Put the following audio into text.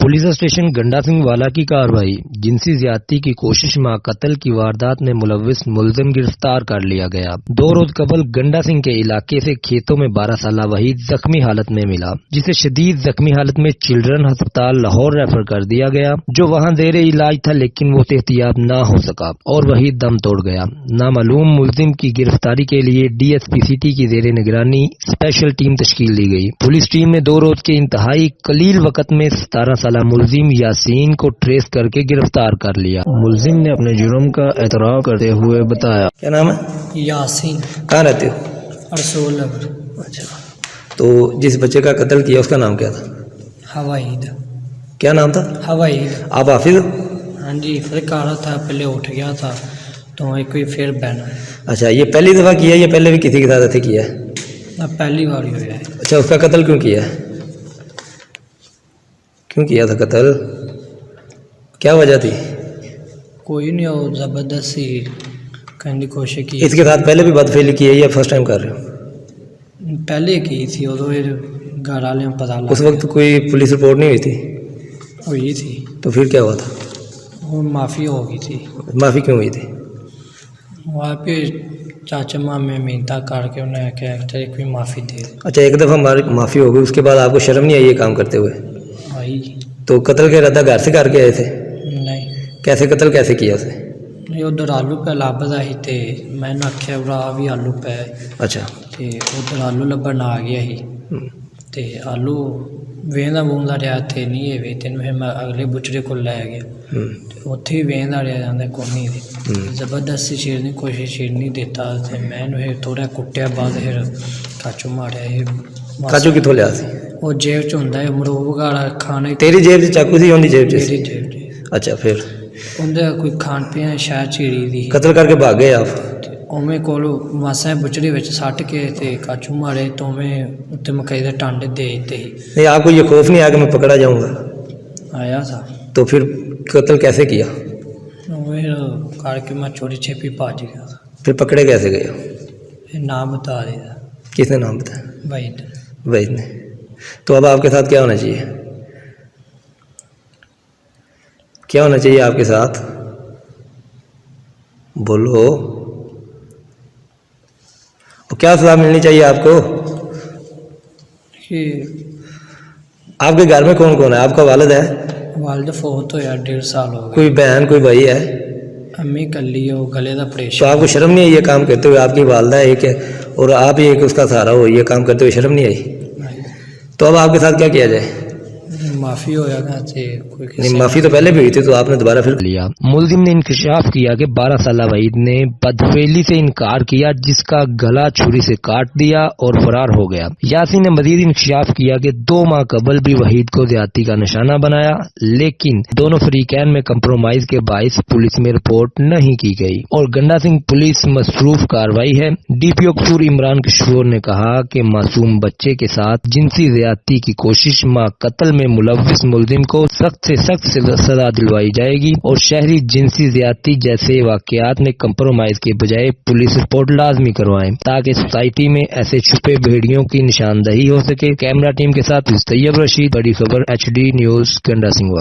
Police station गंडा सिंह वाला की कार्रवाई। जिनसी ज्यादती की कोशिश मां कत्ल की वारदात में मुलव्विस मुलजिम गिरफ्तार कर लिया गया। 2 रोज कबल गंडा सिंह के इलाके से खेतों में 12 साला वहीद जख्मी हालत में मिला, जिसे शदीद जख्मी हालत में चिल्ड्रन अस्पताल लाहौर रेफर कर दिया गया, जो वहां जेरे इलाज था, लेकिन वो सेहतियाब न हो सका और वहीद दम तोड़ गया। नामालूम मुलजिम की गिरफ्तारी के लिए DSP सिटी की जेरे निगरानी स्पेशल टीम तश्कील दी गई। पुलिस टीम ने 2 रोज के इंतहाई कलील वक्त में 17 साला मुलजिम यासीन को ट्रेस करके गिरफ्तार कर लिया। मुलजिम ने अपने जुर्म का एतराफ करते हुए बताया। क्या नाम है? यासीन। कहाँ रहते हो? रसूल नगर। अच्छा, तो जिस बच्चे का कत्ल किया उसका नाम क्या था? हवाईद। क्या नाम था? हवाईद। आप हाफिज हो? हाँ जी, फिर काढ़ा था, पहले उठ गया था तो एक कोई फिर बहना है। अच्छा, ये पहली दफ़ा किया या पहले भी किसी के साथ ऐसे किया है? अब पहली बार ही हुआ है। अच्छा, उसका कत्ल क्यों किया है? क्यों किया था कत्ल? क्या वजह थी? कोई नहीं, हो ज़बरदस्ती करने की कोशिश की। इसके साथ पहले भी बदफेली की है या फर्स्ट टाइम कर रहे हो? पहले की थी, और घर वाले में पता उस लगा। वक्त कोई पुलिस रिपोर्ट नहीं हुई थी? हुई थी, तो फिर क्या हुआ था? वो माफ़ी हो गई थी। माफ़ी क्यों हुई थी? वहाँ पे चाचा मामे मिन्नता करके उन्हें क्या तेरे कोई माफ़ी दे। अच्छा, एक दफ़ा माफ़ी हो गई, उसके बाद आपको शर्म नहीं आई ये काम करते हुए? आई तो कत्ल का इरादा घर से करके आए थे? नहीं, कैसे कत्ल कैसे किया उसे? नहीं उधर आलू पे लाभदा ही थे, मैंने आख्या उरा भी आलू पे। अच्छा, ते उधर आलू लब्भन आ गया ही ते आलू वेंदा बूंदा रहा थे नहीं है वे तेन फिर मैं अगले बुचड़े को लै गया। उत्थे ही वेंदा रहा जाता को नहीं जबरदस्ती छेड़ने की कोशिश छेड़ नहीं देता ते मैंने फिर थोड़ा कुटिया बाद फिर काचू मारिया। काजू कितों लिया सी? वो जेब च हुंदा है मरूब वगैरह खाने। तेरी जेब से चाकू सी? उनकी जेब मेरी से? जेब च। अच्छा, फिर उनदे कोई खान पीन शायद चीड़ी दी। कत्ल करके भाग गए आप? उमें कोल मासा बुचड़ी विच सट के ते काचू मारे तो उमें उत्ते मकई दे टांडे दे दिते ही। नहीं, आपको ये खौफ नहीं आया कि मैं पकड़ा जाऊंगा? आया था। तो फिर कत्ल कैसे किया? फिर करके मैं चोरी छिपी भाज गया था। फिर पकड़े कैसे गए? फिर नाम बता दिया। किसने नाम बताया? भाई वैद ने। तो अब आपके साथ क्या होना चाहिए? क्या होना चाहिए आपके साथ? बोलो। और क्या सजा मिलनी चाहिए आपको? कि आपके घर में कौन कौन है? आपका वालिद है? वालिद फोत होया 1.5 साल हो गए। कोई बहन कोई भाई है? अम्मी कल्ली हो, गले का तो ऑपरेशन। आपको शर्म नहीं आई ये काम करते हुए? आपकी वालदा एक है और आप ही एक उसका सहारा हो, ये काम करते हुए शर्म नहीं आई? तो अब आपके साथ क्या किया जाए? माफ़ी होया से कोई नहीं, माफ़ी तो पहले भी हुई थी, तो आपने दोबारा फिर लिया। मुलजिम ने इंकशाफ किया कि 12 साला वहीद ने बदफेली से इनकार किया, जिसका गला छुरी से काट दिया और फरार हो गया। यासीन ने मजीद इंकशाफ किया कि 2 माह कबल भी वहीद को ज्यादती का निशाना बनाया, लेकिन दोनों फरीकैन में कंप्रोमाइज के बाइस पुलिस में रिपोर्ट नहीं की गई और गंडा सिंह पुलिस मसरूफ कार्रवाई है। DPO कसूर इमरान किशोर ने कहा कि मासूम बच्चे के साथ जिनसी ज्यादती की कोशिश मां कत्ल में मुलव्विस मुलजिम को सख्त से सख्त सजा दिलवाई जाएगी और शहरी जिनसी ज्यादती जैसे वाकयात में कंप्रोमाइज के बजाय पुलिस रिपोर्ट लाजमी करवाएं, ताकि सोसाइटी में ऐसे छुपे भेड़ियों की निशानदही हो सके। कैमरा टीम के साथ तैयब रशीद, बड़ी खबर HD न्यूज, गंडा सिंह।